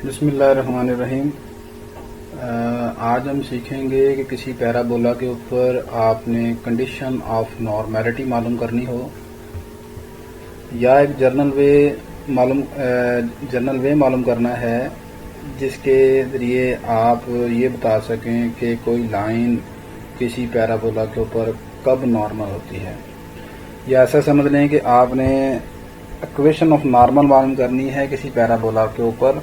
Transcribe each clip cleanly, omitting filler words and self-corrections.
बिस्मिल्लाहिर्रहमानिर्रहीम। आज हम सीखेंगे कि किसी पैराबोला के ऊपर आपने कंडीशन ऑफ नॉर्मेलिटी मालूम करनी हो या एक जनरल वे मालूम करना है जिसके ज़रिए आप ये बता सकें कि कोई लाइन किसी पैराबोला के ऊपर कब नॉर्मल होती है। या ऐसा समझ लें कि आपने इक्वेशन ऑफ नॉर्मल मालूम करनी है किसी पैराबोला के ऊपर।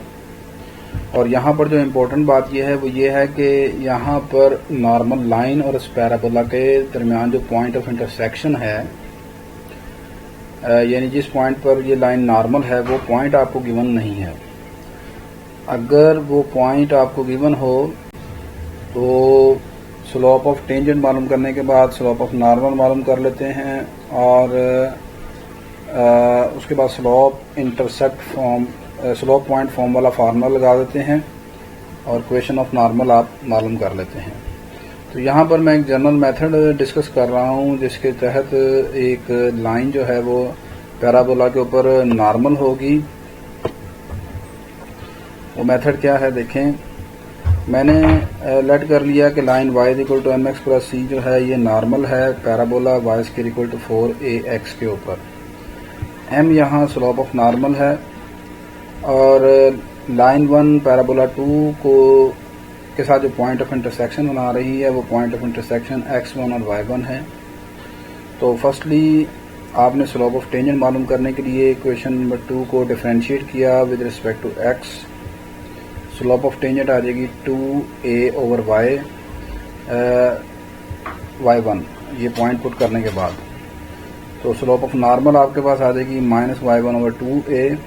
और यहाँ पर जो इम्पोर्टेंट बात यह है वो ये है कि यहाँ पर नॉर्मल लाइन और इस पैराबोला के दरमियान जो पॉइंट ऑफ इंटरसेक्शन है, यानी जिस पॉइंट पर ये लाइन नॉर्मल है वो पॉइंट आपको गिवन नहीं है। अगर वो पॉइंट आपको गिवन हो तो स्लोप ऑफ टेंजेंट मालूम करने के बाद स्लोप ऑफ नॉर्मल मालूम कर लेते हैं और उसके बाद स्लोप पॉइंट फॉर्म वाला फार्मूला लगा देते हैं और इक्वेशन ऑफ नॉर्मल आप मालूम कर लेते हैं। तो यहाँ पर मैं एक जनरल मेथड डिस्कस कर रहा हूँ जिसके तहत एक लाइन जो है वो पैराबोला के ऊपर नॉर्मल होगी। वो मेथड क्या है देखें। मैंने लेट कर लिया कि line y equal to mx plus c जो है ये नॉर्मल है parabola y square equal to 4ax के ऊपर। m यहाँ स्लोप ऑफ नॉर्मल है और लाइन 1 पैराबोला 2 के साथ जो पॉइंट ऑफ इंटरसेक्शन बना रही है वो पॉइंट ऑफ इंटरसेक्शन x1 और y1 है। तो फर्स्टली आपने स्लोप ऑफ टेंजेंट मालूम करने के लिए इक्वेशन नंबर 2 को डिफरेंशिएट किया with respect to x। Slope of tangent आ जाएगी 2a ओवर y1 ये पॉइंट पुट करने के बाद। तो स्लोप ऑफ नॉर्मल आपके पास आ जाएगी माइनस y1 ओवर 2a।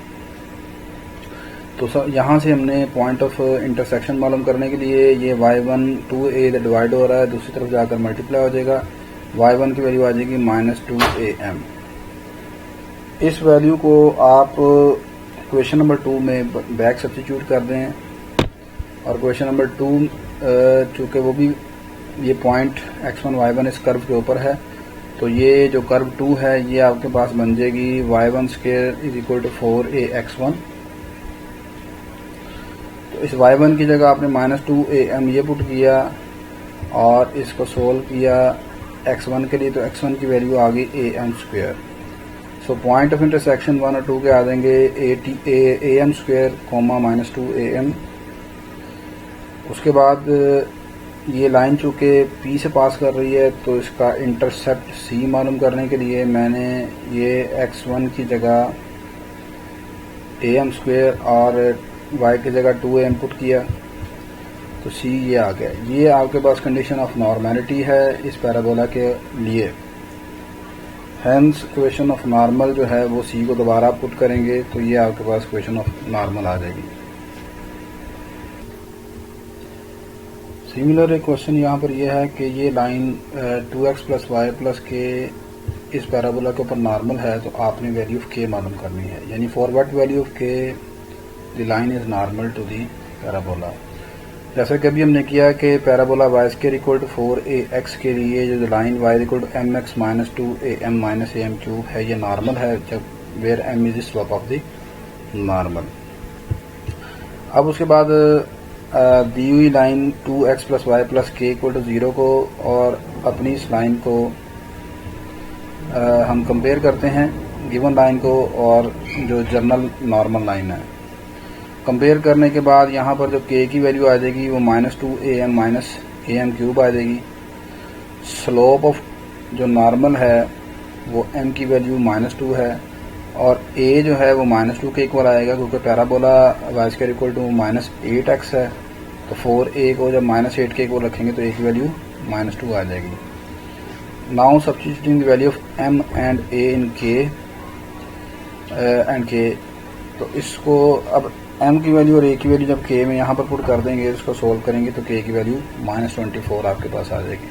तो यहाँ से हमने पॉइंट ऑफ इंटरसेक्शन मालूम करने के लिए ये y1 2a डिवाइड हो रहा है, दूसरी तरफ जाकर मल्टीप्लाई हो जाएगा। y1 की वैल्यू आ जाएगी माइनस 2am। इस वैल्यू को आप क्वेश्चन नंबर 2 में बैक सब्स्टिट्यूट कर दें और क्वेश्चन नंबर 2 चूँकि वो भी ये पॉइंट x1 y1 इस कर्व के ऊपर है तो ये जो कर्व 2 है ये आपके पास बन जाएगी y1 square is equal to 4ax1। तो इस y1 की जगह आपने माइनस 2am ये पुट किया और इसको सोल्व किया x1 के लिए। तो x1 की वैल्यू आ गई am square. So point of intersection 1 और 2 के आ जाएंगे am square comma minus 2am। उसके बाद ये लाइन चूँकि P से पास कर रही है तो इसका इंटरसेप्ट C मालूम करने के लिए मैंने ये x1 की जगह am स्क्वायर और y की जगह 2am पुट किया तो C ये आ गया। ये आपके पास कंडीशन ऑफ नॉर्मेलिटी है इस पैराबोला के लिए। हेंस इक्वेशन ऑफ नॉर्मल जो है वो C को दोबारा पुट करेंगे तो ये आपके पास इक्वेशन ऑफ नॉर्मल आ जाएगी। सिमिलर एक क्वेश्चन यहाँ पर यह है कि ये line 2x plus Y plus के इस पैराबोला के ऊपर नॉर्मल है तो आपने वैल्यू ऑफ k मालूम करनी है, यानी for what value of k the line is normal to the parabola. जैसा कि अभी हमने किया कि parabola y square equal to 4ax के लिए जो line y equal to mx minus 2am minus am cube है ये नॉर्मल है जब where m is the slope of the normal. अब उसके बाद दी हुई line 2x plus Y plus K equal to 0 को और अपनी इस लाइन को हम कंपेयर करते हैं गिवन लाइन को और जो जनरल नॉर्मल लाइन है। कंपेयर करने के बाद यहाँ पर जो k की वैल्यू आ जाएगी वो minus 2am minus am cube आ जाएगी। स्लोप ऑफ जो नॉर्मल है वो m की वैल्यू माइनस 2 है और a जो है वो माइनस 2 के इक्वल आएगा क्योंकि parabola y square equal to minus 8x है। तो 4a को जब माइनस 8 के इक्वल रखेंगे तो a की वैल्यू माइनस 2 आ जाएगी। Now substituting the value of m and a in k तो इसको अब m की वैल्यू और a की वैल्यू जब k में यहाँ पर पुट कर देंगे इसको सोल्व करेंगे तो k की वैल्यू माइनस 24 आपके पास आ जाएगी।